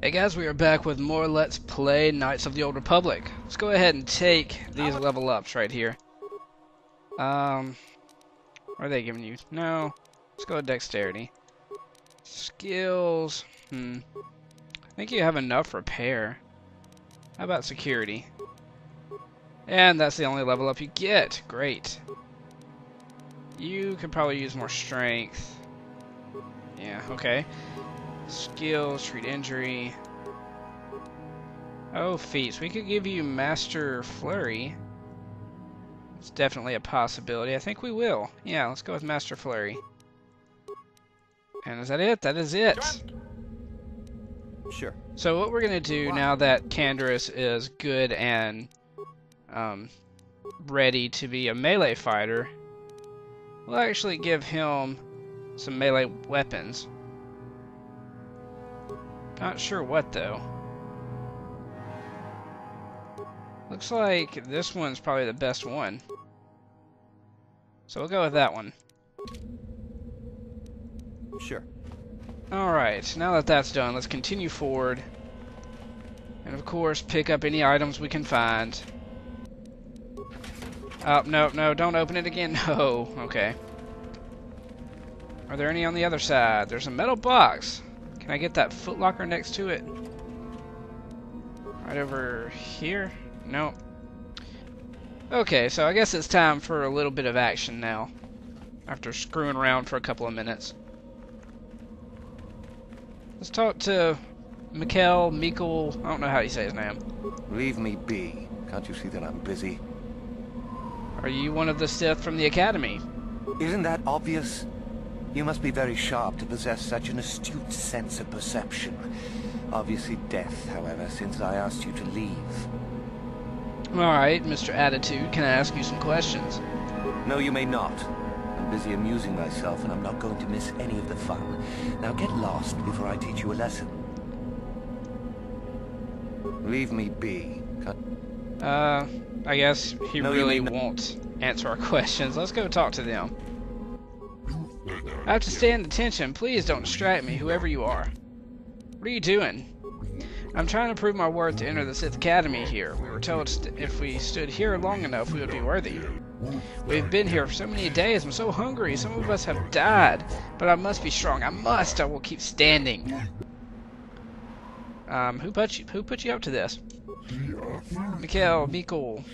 Hey guys, we are back with more Let's Play Knights of the Old Republic. Let's go ahead and take these level ups right here. What are they giving you? No. Let's go with dexterity. Skills. I think you have enough repair. How about security? And that's the only level up you get. Great. You could probably use more strength. Yeah, okay. Skills, treat injury. Oh, feats. We could give you Master Flurry. It's definitely a possibility. I think we will. Yeah, let's go with Master Flurry. And is that it? That is it. Sure. So what we're going to do now that Canderous is good and ready to be a melee fighter, we'll actually give him some melee weapons. Not sure what though. Looks like this one's probably the best one. So we'll go with that one. Sure. Alright, now that that's done, let's continue forward. And of course, pick up any items we can find. Oh, no, don't open it again. No, okay. Are there any on the other side? There's a metal box. Can I get that footlocker next to it? Right over here? No. Okay, so I guess it's time for a little bit of action now. After screwing around for a couple of minutes. Let's talk to Mikkel, I don't know how you say his name. Leave me be. Can't you see that I'm busy? Are you one of the Sith from the Academy? Isn't that obvious? You must be very sharp to possess such an astute sense of perception. Obviously death, however, since I asked you to leave. Alright, Mr. Attitude, can I ask you some questions? No, you may not. I'm busy amusing myself, and I'm not going to miss any of the fun. Now get lost before I teach you a lesson. Leave me be. I guess he really won't answer our questions. Let's go talk to them. I have to stand attention. Please don't distract me, whoever you are. What are you doing? I'm trying to prove my worth to enter the Sith Academy here. We were told if we stood here long enough, we would be worthy. We've been here for so many days. I'm so hungry. Some of us have died. But I must be strong. I will keep standing. Who put you up to this? Mikkel.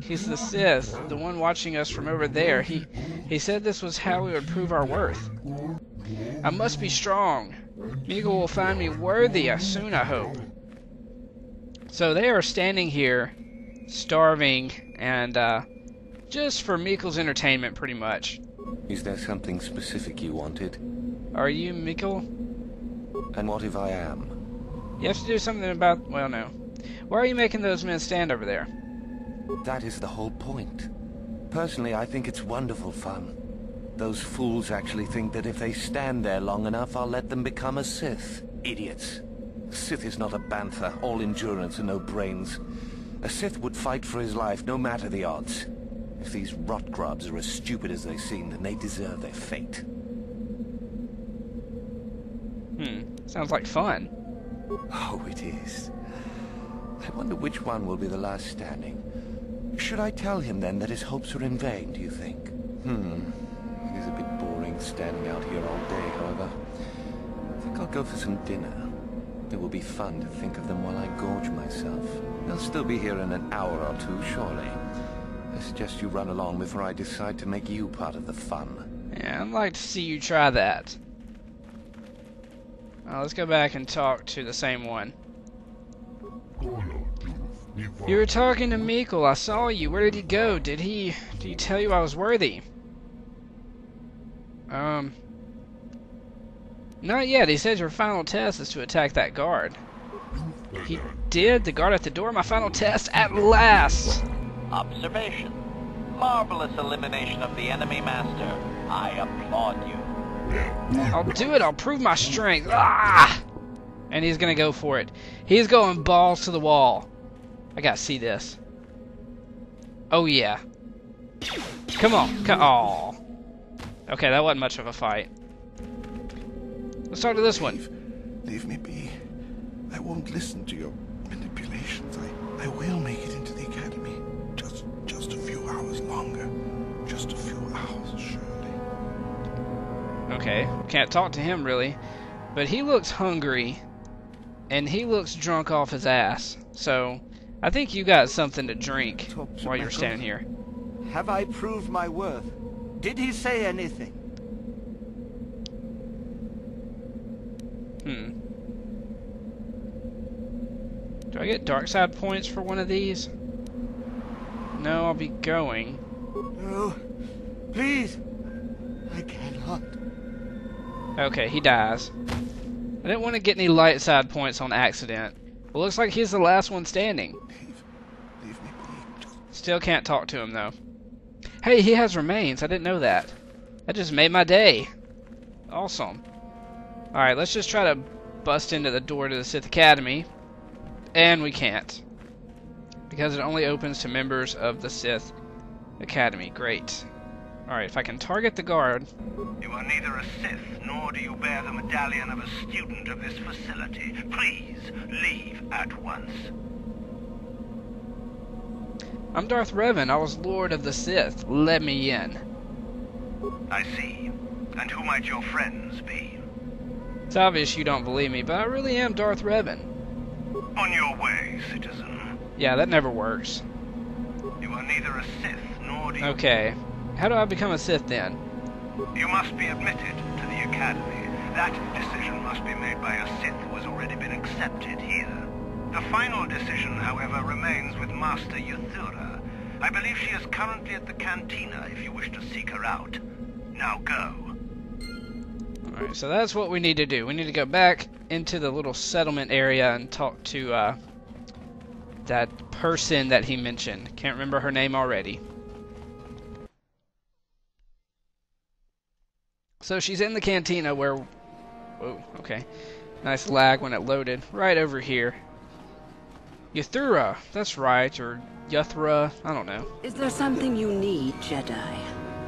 He's the Sith, the one watching us from over there. He said this was how we would prove our worth. I must be strong. Mikkel will find me worthy soon, I hope. So they are standing here, starving, and just for Mikkel's entertainment, pretty much. Is there something specific you wanted? Are you Mikkel? And what if I am? You have to do something about... well, no. Why are you making those men stand over there? That is the whole point. Personally, I think it's wonderful fun. Those fools actually think that if they stand there long enough, I'll let them become a Sith. Idiots. A Sith is not a bantha, all endurance and no brains. A Sith would fight for his life, no matter the odds. If these rot grubs are as stupid as they seem, then they deserve their fate. Sounds like fun. Oh, it is. I wonder which one will be the last standing. Should I tell him then that his hopes are in vain, do you think? It is a bit boring standing out here all day, however. I think I'll go for some dinner. It will be fun to think of them while I gorge myself. They'll still be here in an hour or two, surely. I suggest you run along before I decide to make you part of the fun. Yeah, I'd like to see you try that. Let's go back and talk to the same one. You were talking to Mikkel. I saw you. Where did he go? Did he tell you I was worthy? Not yet. He said your final test is to attack that guard. He did? The guard at the door? My final test? At last! Observation. Marvelous elimination of the enemy master. I applaud you. I'll do it. I'll prove my strength. Ah! And he's gonna go for it. He's going balls to the wall. I gotta see this. Oh yeah. Come on. Oh. Okay, that wasn't much of a fight. Let's talk to this one. Leave me be. I won't listen to your manipulations. I will make it into the Academy. Just a few hours longer. Just a few hours, surely. Okay, can't talk to him really, but he looks hungry, and he looks drunk off his ass. So, I think you got something to drink while you're standing here. Have I proved my worth? Did he say anything? Do I get dark side points for one of these? No, I'll be going. No, please. I cannot. Okay, he dies. I didn't want to get any light side points on accident. Well, looks like he's the last one standing. Leave me be. Still can't talk to him, though. Hey, he has remains. I didn't know that. That just made my day. Awesome. Alright, let's just try to bust into the door to the Sith Academy. And we can't. Because it only opens to members of the Sith Academy. Great. Alright, if I can target the guard. You are neither a Sith, nor do you bear the medallion of a student of this facility. Please, leave at once. I'm Darth Revan. I was Lord of the Sith. Let me in. I see. And who might your friends be? It's obvious you don't believe me, but I really am Darth Revan. On your way, citizen. Yeah, that never works. You are neither a Sith, nor do you... Okay. How do I become a Sith then? You must be admitted to the Academy. That decision must be made by a Sith who has already been accepted here. The final decision, however, remains with Master Yuthura. I believe she is currently at the cantina if you wish to seek her out. Now go. Alright, so that's what we need to do. We need to go back into the little settlement area and talk to that person that he mentioned. Can't remember her name already. So she's in the cantina where... Whoa, okay. Nice lag when it loaded. Right over here. Yuthura, that's right, or Yuthra, I don't know. Is there something you need, Jedi?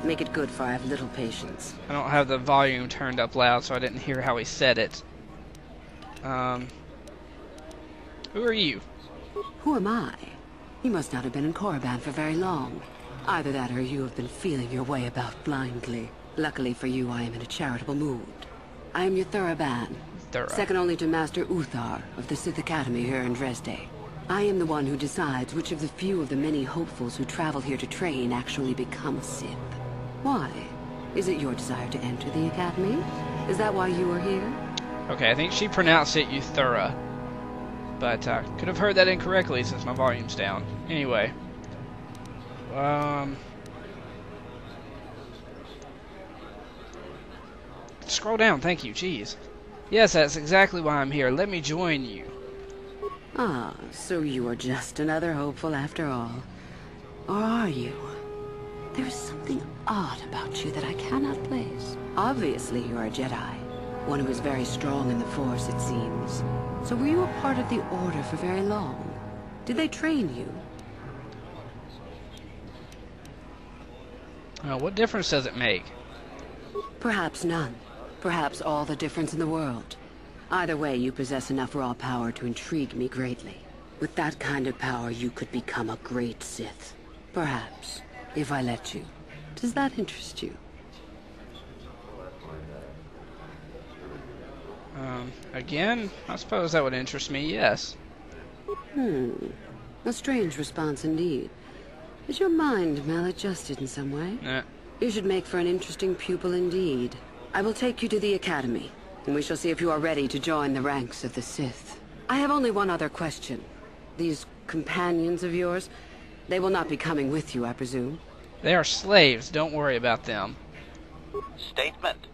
Make it good, for I have little patience. I don't have the volume turned up loud, so I didn't hear how he said it. Who are you? Who am I? You must not have been in Korriban for very long. Either that or you have been feeling your way about blindly. Luckily for you, I am in a charitable mood. I am Yuthura Ban, second only to Master Uthar of the Sith Academy here in Dresde. I am the one who decides which of the few of the many hopefuls who travel here to train actually become a Sith. Why? Is it your desire to enter the Academy? Is that why you are here? Okay, I think she pronounced it Yuthura. But could have heard that incorrectly since my volume's down. Anyway. Scroll down, thank you, jeez. Yes, that's exactly why I'm here. Let me join you. Ah, so you are just another hopeful after all. Or are you? There is something odd about you that I cannot place. Obviously, you are a Jedi. One who is very strong in the Force, it seems. So were you a part of the Order for very long? Did they train you? What difference does it make? Perhaps none. Perhaps all the difference in the world. Either way, you possess enough raw power to intrigue me greatly. With that kind of power, you could become a great Sith. Perhaps, if I let you. Does that interest you? Again, I suppose that would interest me, yes. A strange response indeed. Is your mind maladjusted in some way? Nah. You should make for an interesting pupil indeed. I will take you to the Academy, and we shall see if you are ready to join the ranks of the Sith. I have only one other question. These companions of yours, they will not be coming with you, I presume? They are slaves, don't worry about them. Statement.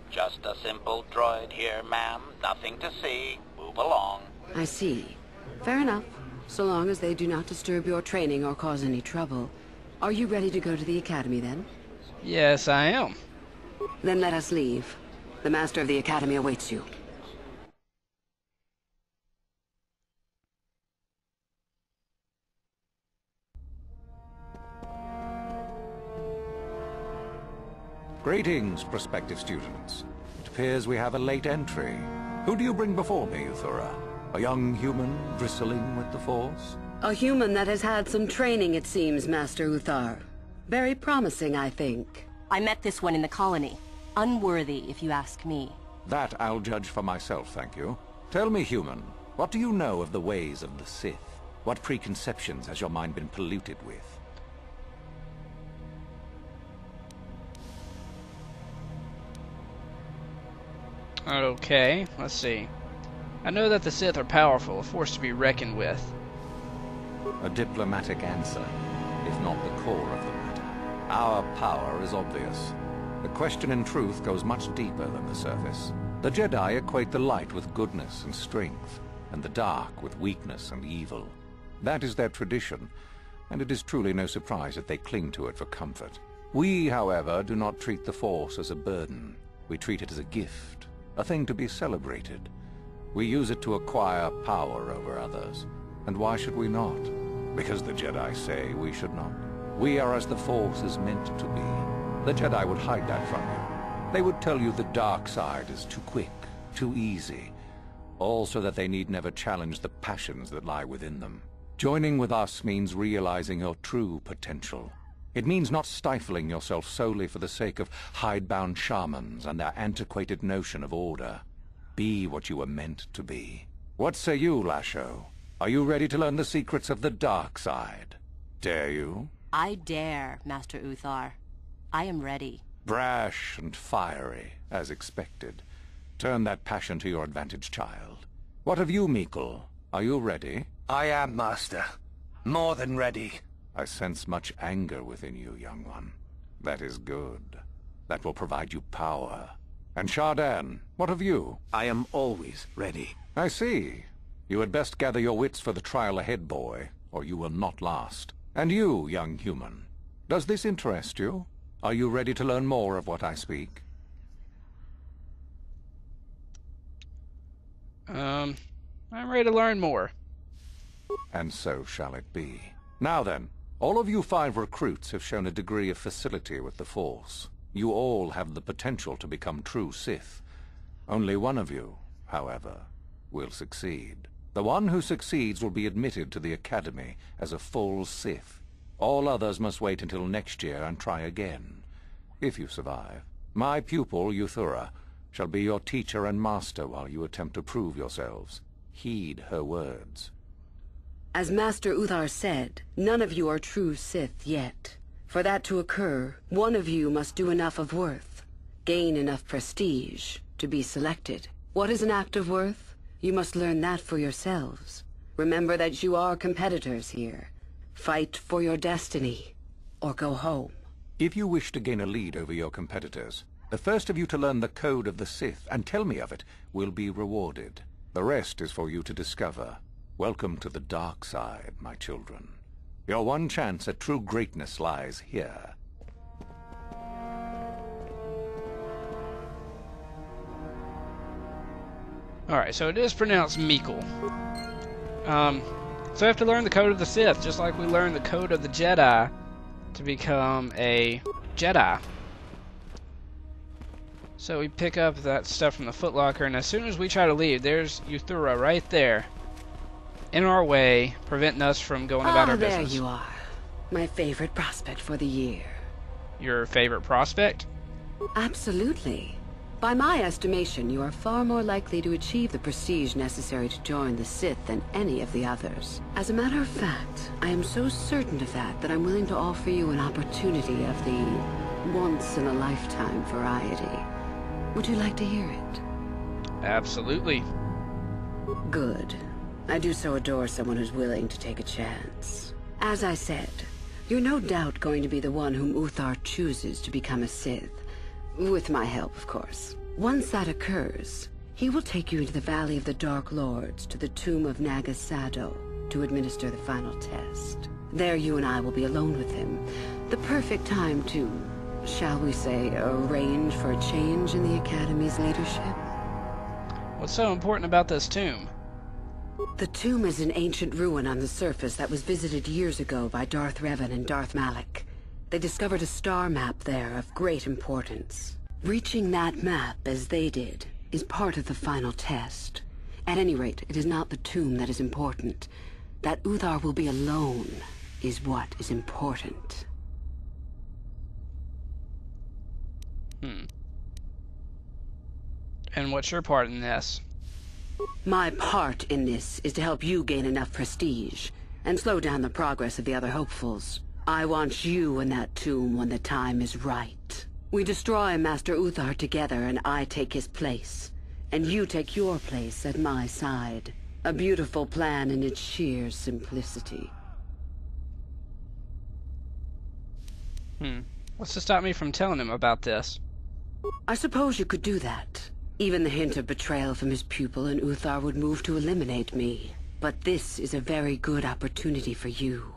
Just a simple droid here, ma'am. Nothing to see. Move along. I see. Fair enough. So long as they do not disturb your training or cause any trouble. Are you ready to go to the Academy, then? Yes, I am. Then let us leave. The Master of the Academy awaits you. Greetings, prospective students. It appears we have a late entry. Who do you bring before me, Yuthura? A young human bristling with the Force? A human that has had some training, it seems, Master Uthar. Very promising, I think. I met this one in the colony. Unworthy, if you ask me. That I'll judge for myself, thank you. Tell me, human, what do you know of the ways of the Sith? What preconceptions has your mind been polluted with? Okay, let's see. I know that the Sith are powerful, a force to be reckoned with. A diplomatic answer, if not the core of the matter. Our power is obvious. The question in truth goes much deeper than the surface. The Jedi equate the light with goodness and strength, and the dark with weakness and evil. That is their tradition, and it is truly no surprise that they cling to it for comfort. We, however, do not treat the Force as a burden. We treat it as a gift, a thing to be celebrated. We use it to acquire power over others. And why should we not? Because the Jedi say we should not. We are as the Force is meant to be. The Jedi would hide that from you. They would tell you the dark side is too quick, too easy, all so that they need never challenge the passions that lie within them. Joining with us means realizing your true potential. It means not stifling yourself solely for the sake of hidebound shamans and their antiquated notion of order. Be what you were meant to be. What say you, Lasho? Are you ready to learn the secrets of the dark side? Dare you? I dare, Master Uthar. I am ready. Brash and fiery, as expected. Turn that passion to your advantage, child. What of you, Meekle? Are you ready? I am, Master. More than ready. I sense much anger within you, young one. That is good. That will provide you power. And Shardan, what of you? I am always ready. I see. You had best gather your wits for the trial ahead, boy, or you will not last. And you, young human, does this interest you? Are you ready to learn more of what I speak? I'm ready to learn more. And so shall it be. Now then, all of you 5 recruits have shown a degree of facility with the Force. You all have the potential to become true Sith. Only one of you, however, will succeed. The one who succeeds will be admitted to the Academy as a full Sith. All others must wait until next year and try again, if you survive. My pupil, Yuthura, shall be your teacher and master while you attempt to prove yourselves. Heed her words. As Master Uthar said, none of you are true Sith yet. For that to occur, one of you must do enough of worth, gain enough prestige, to be selected. What is an act of worth? You must learn that for yourselves. Remember that you are competitors here. Fight for your destiny, or go home. If you wish to gain a lead over your competitors, the first of you to learn the code of the Sith and tell me of it will be rewarded. The rest is for you to discover. Welcome to the dark side, my children. Your one chance at true greatness lies here. Alright, so it is pronounced Meekle. So I have to learn the code of the Sith, just like we learned the code of the Jedi to become a Jedi. So we pick up that stuff from the footlocker, and as soon as we try to leave, there's Yuthura right there, in our way, preventing us from going about our business. There you are. My favorite prospect for the year. Your favorite prospect? Absolutely. By my estimation, you are far more likely to achieve the prestige necessary to join the Sith than any of the others. As a matter of fact, I am so certain of that I'm willing to offer you an opportunity of the once-in-a-lifetime variety. Would you like to hear it? Absolutely. Good. I do so adore someone who's willing to take a chance. As I said, you're no doubt going to be the one whom Uthar chooses to become a Sith. With my help, of course. Once that occurs, he will take you into the Valley of the Dark Lords to the tomb of Nagasado to administer the final test. There you and I will be alone with him. The perfect time to, shall we say, arrange for a change in the Academy's leadership. What's so important about this tomb? The tomb is an ancient ruin on the surface that was visited years ago by Darth Revan and Darth Malak. They discovered a star map there of great importance. Reaching that map, as they did, is part of the final test. At any rate, it is not the tomb that is important. That Uthar will be alone is what is important. And what's your part in this? My part in this is to help you gain enough prestige and slow down the progress of the other hopefuls. I want you in that tomb when the time is right. We destroy Master Uthar together and I take his place. And you take your place at my side. A beautiful plan in its sheer simplicity. What's to stop me from telling him about this? I suppose you could do that. Even the hint of betrayal from his pupil and Uthar would move to eliminate me. But this is a very good opportunity for you.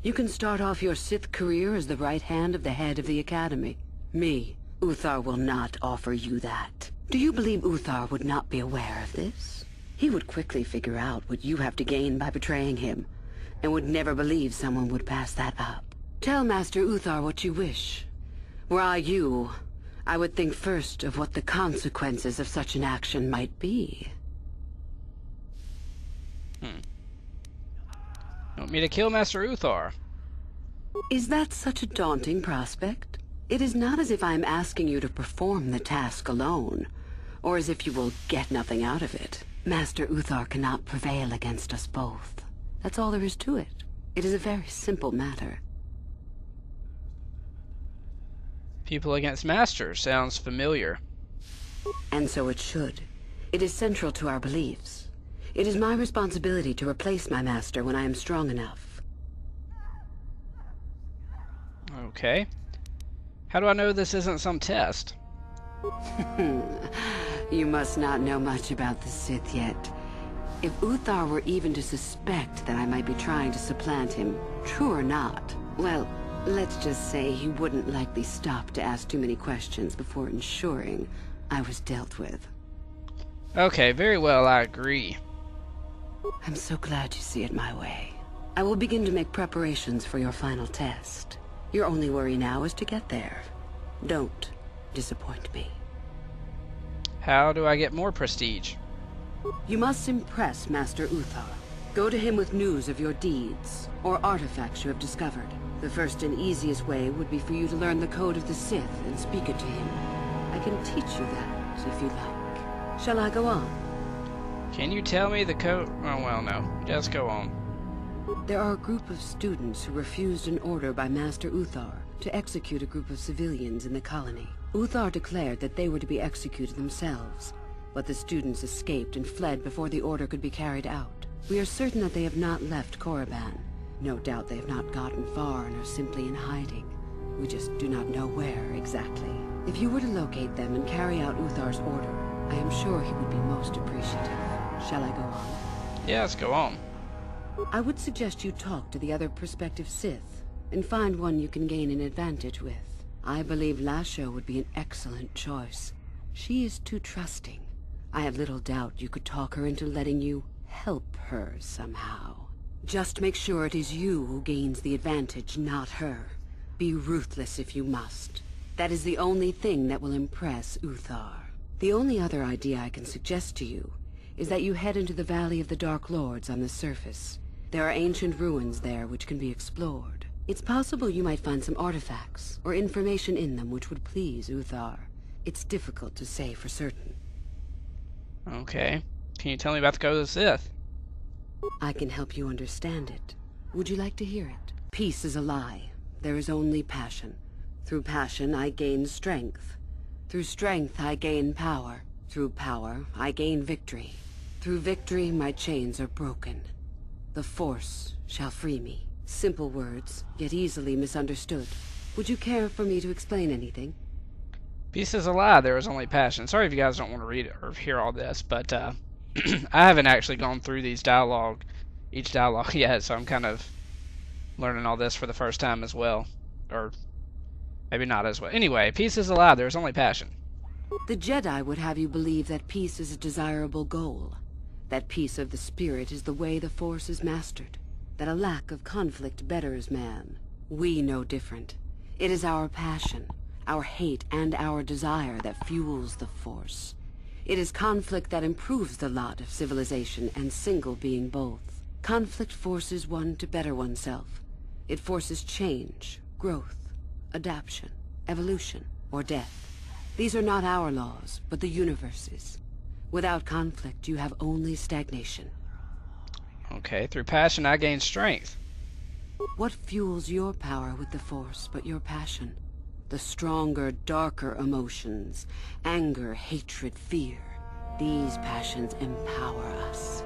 You can start off your Sith career as the right hand of the head of the Academy. Me, Uthar will not offer you that. Do you believe Uthar would not be aware of this? He would quickly figure out what you have to gain by betraying him, and would never believe someone would pass that up. Tell Master Uthar what you wish. Were I you, I would think first of what the consequences of such an action might be. You want me to kill Master Uthar? Is that such a daunting prospect? It is not as if I am asking you to perform the task alone, or as if you will get nothing out of it. Master Uthar cannot prevail against us both. That's all there is to it. It is a very simple matter. People against Master sounds familiar. And so it should. It is central to our beliefs. It is my responsibility to replace my master when I am strong enough. Okay. How do I know this isn't some test? You must not know much about the Sith yet. If Uthar were even to suspect that I might be trying to supplant him, true or not, well, let's just say he wouldn't likely stop to ask too many questions before ensuring I was dealt with. Okay, very well, I agree. I'm so glad you see it my way. I will begin to make preparations for your final test. Your only worry now is to get there. Don't disappoint me. How do I get more prestige? You must impress Master Uthar. Go to him with news of your deeds, or artifacts you have discovered. The first and easiest way would be for you to learn the code of the Sith and speak it to him. I can teach you that, if you like. Shall I go on? Can you tell me the code? Oh, well, no. Just go on. There are a group of students who refused an order by Master Uthar to execute a group of civilians in the colony. Uthar declared that they were to be executed themselves, but the students escaped and fled before the order could be carried out. We are certain that they have not left Korriban. No doubt they have not gotten far and are simply in hiding. We just do not know where exactly. If you were to locate them and carry out Uthar's order, I am sure he would be most appreciative. Shall I go on? Yeah, let's go on. I would suggest you talk to the other prospective Sith, and find one you can gain an advantage with. I believe Lasho would be an excellent choice. She is too trusting. I have little doubt you could talk her into letting you help her somehow. Just make sure it is you who gains the advantage, not her. Be ruthless if you must. That is the only thing that will impress Uthar. The only other idea I can suggest to you is that you head into the Valley of the Dark Lords on the surface. There are ancient ruins there which can be explored. It's possible you might find some artifacts or information in them which would please Uthar. It's difficult to say for certain. Okay. Can you tell me about the code of the Sith? I can help you understand it. Would you like to hear it? Peace is a lie. There is only passion. Through passion I gain strength. Through strength I gain power. Through power I gain victory. Through victory my chains are broken. The Force shall free me. Simple words, yet easily misunderstood. Would you care for me to explain anything? Peace is a lie, there is only passion. Sorry if you guys don't want to read it or hear all this, but I haven't actually gone through each dialogue yet, so I'm kind of learning all this for the first time as well. Or maybe not as well. Anyway, peace is a lie, there is only passion. The Jedi would have you believe that peace is a desirable goal. That peace of the spirit is the way the Force is mastered. That a lack of conflict betters man. We know different. It is our passion, our hate, and our desire that fuels the Force. It is conflict that improves the lot of civilization and single being both. Conflict forces one to better oneself. It forces change, growth, adaptation, evolution, or death. These are not our laws, but the universe's. Without conflict, you have only stagnation. Okay, through passion I gain strength. What fuels your power with the Force but your passion? The stronger, darker emotions. Anger, hatred, fear. These passions empower us.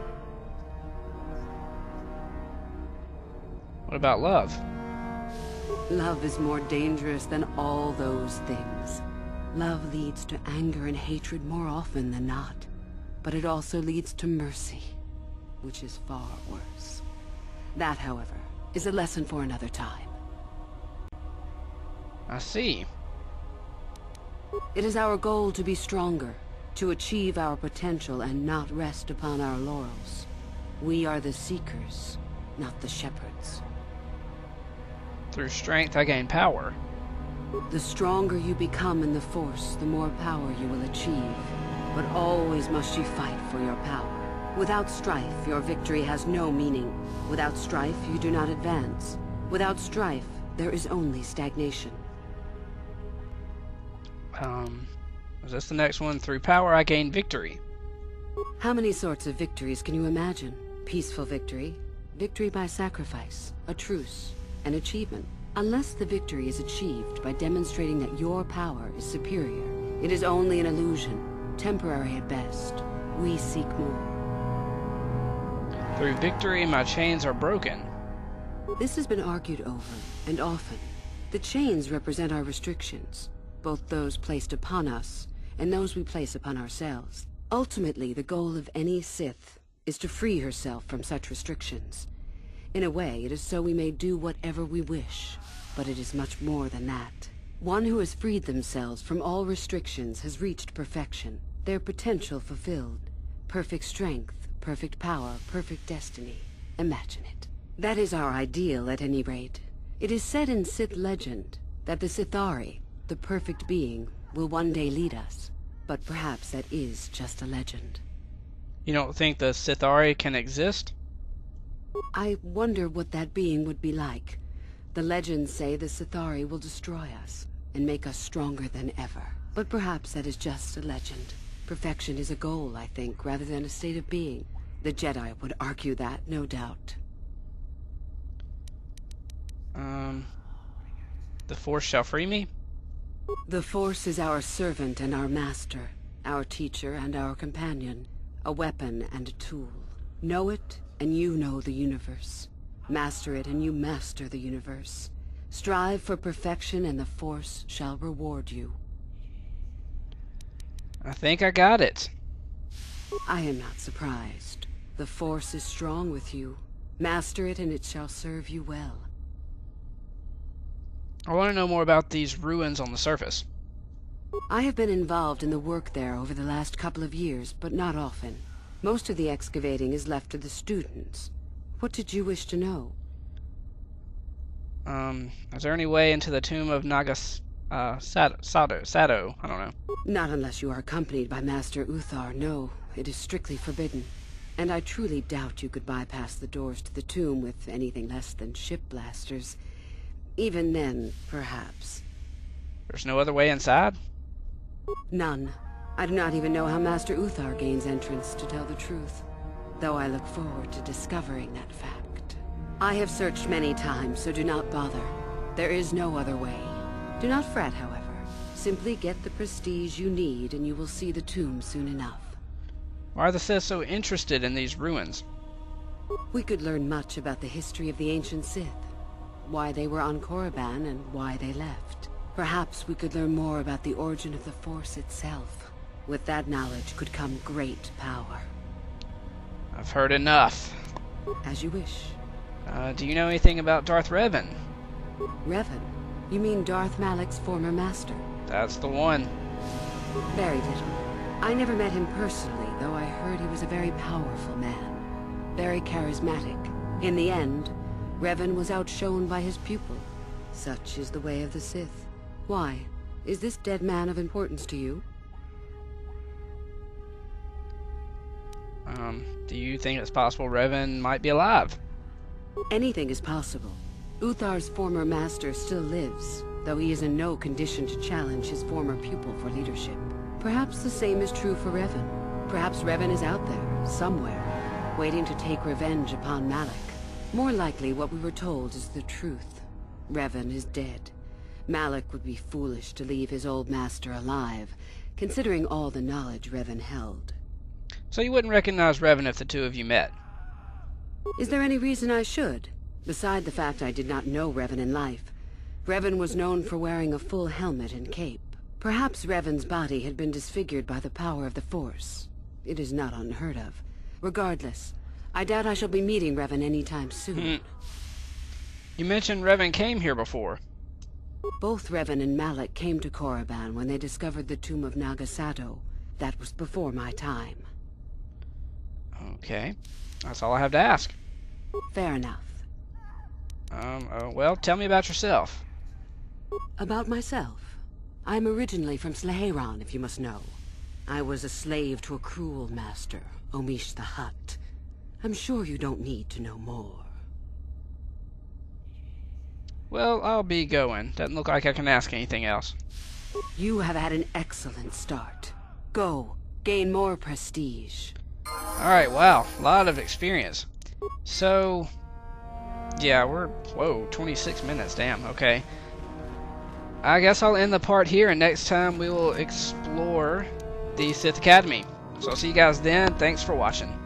What about love? Love is more dangerous than all those things. Love leads to anger and hatred more often than not. But it also leads to mercy, which is far worse. That, however, is a lesson for another time. I see. It is our goal to be stronger, to achieve our potential and not rest upon our laurels. We are the seekers, not the shepherds. Through strength I gain power. The stronger you become in the Force, the more power you will achieve. But always must you fight for your power. Without strife, your victory has no meaning. Without strife, you do not advance. Without strife, there is only stagnation. Is this the next one? Through power I gain victory. How many sorts of victories can you imagine? Peaceful victory, victory by sacrifice, a truce, an achievement. Unless the victory is achieved by demonstrating that your power is superior, it is only an illusion, temporary at best. We seek more. Through victory my chains are broken. This has been argued over, and often. The chains represent our restrictions, both those placed upon us and those we place upon ourselves. Ultimately, the goal of any Sith is to free herself from such restrictions. In a way, it is so we may do whatever we wish, but it is much more than that. One who has freed themselves from all restrictions has reached perfection, their potential fulfilled. Perfect strength, perfect power, perfect destiny. Imagine it. That is our ideal, at any rate. It is said in Sith legend that the Sithari, the perfect being, will one day lead us. But perhaps that is just a legend. You don't think the Sithari can exist? I wonder what that being would be like. The legends say the Sithari will destroy us and make us stronger than ever. But perhaps that is just a legend. Perfection is a goal, I think, rather than a state of being. The Jedi would argue that, no doubt. The Force shall free me? The Force is our servant and our master, our teacher and our companion, a weapon and a tool. Know it, and you know the universe. Master it, and you master the universe. Strive for perfection, and the Force shall reward you. I think I got it. I am not surprised. The Force is strong with you. Master it, and it shall serve you well. I want to know more about these ruins on the surface. I have been involved in the work there over the last couple of years, but not often. Most of the excavating is left to the students. What did you wish to know? Is there any way into the tomb of Sado? I don't know. Not unless you are accompanied by Master Uthar, no. It is strictly forbidden. And I truly doubt you could bypass the doors to the tomb with anything less than ship blasters. Even then, perhaps. There's no other way inside? None. I do not even know how Master Uthar gains entrance, to tell the truth. Though I look forward to discovering that fact. I have searched many times, so do not bother. There is no other way. Do not fret, however. Simply get the prestige you need, and you will see the tomb soon enough. Why are the Sith so interested in these ruins? We could learn much about the history of the ancient Sith. Why they were on Korriban and why they left. Perhaps we could learn more about the origin of the Force itself. With that knowledge could come great power. I've heard enough. As you wish. Do you know anything about Darth Revan? Revan? You mean Darth Malak's former master? That's the one. Very little. I never met him personally, though I heard he was a very powerful man. Very charismatic. In the end, Revan was outshone by his pupil. Such is the way of the Sith. Why? Is this dead man of importance to you? Do you think it's possible Revan might be alive? Anything is possible. Uthar's former master still lives, though he is in no condition to challenge his former pupil for leadership. Perhaps the same is true for Revan. Perhaps Revan is out there, somewhere, waiting to take revenge upon Malak. More likely, what we were told is the truth. Revan is dead. Malak would be foolish to leave his old master alive, considering all the knowledge Revan held. So you wouldn't recognize Revan if the two of you met? Is there any reason I should? Beside the fact I did not know Revan in life. Revan was known for wearing a full helmet and cape. Perhaps Revan's body had been disfigured by the power of the Force. It is not unheard of. Regardless, I doubt I shall be meeting Revan anytime soon. You mentioned Revan came here before. Both Revan and Malak came to Korriban when they discovered the tomb of Nagasato. That was before my time. Okay. That's all I have to ask. Fair enough. Well, tell me about yourself. About myself? I'm originally from Sleheyron, if you must know. I was a slave to a cruel master, Omish the Hutt. I'm sure you don't need to know more. Well, I'll be going. Doesn't look like I can ask anything else. You have had an excellent start. Go, gain more prestige. Alright, wow. A lot of experience. So, yeah, whoa, 26 minutes, damn, okay. I guess I'll end the part here, and next time we will explore the Sith Academy. So I'll see you guys then. Thanks for watching.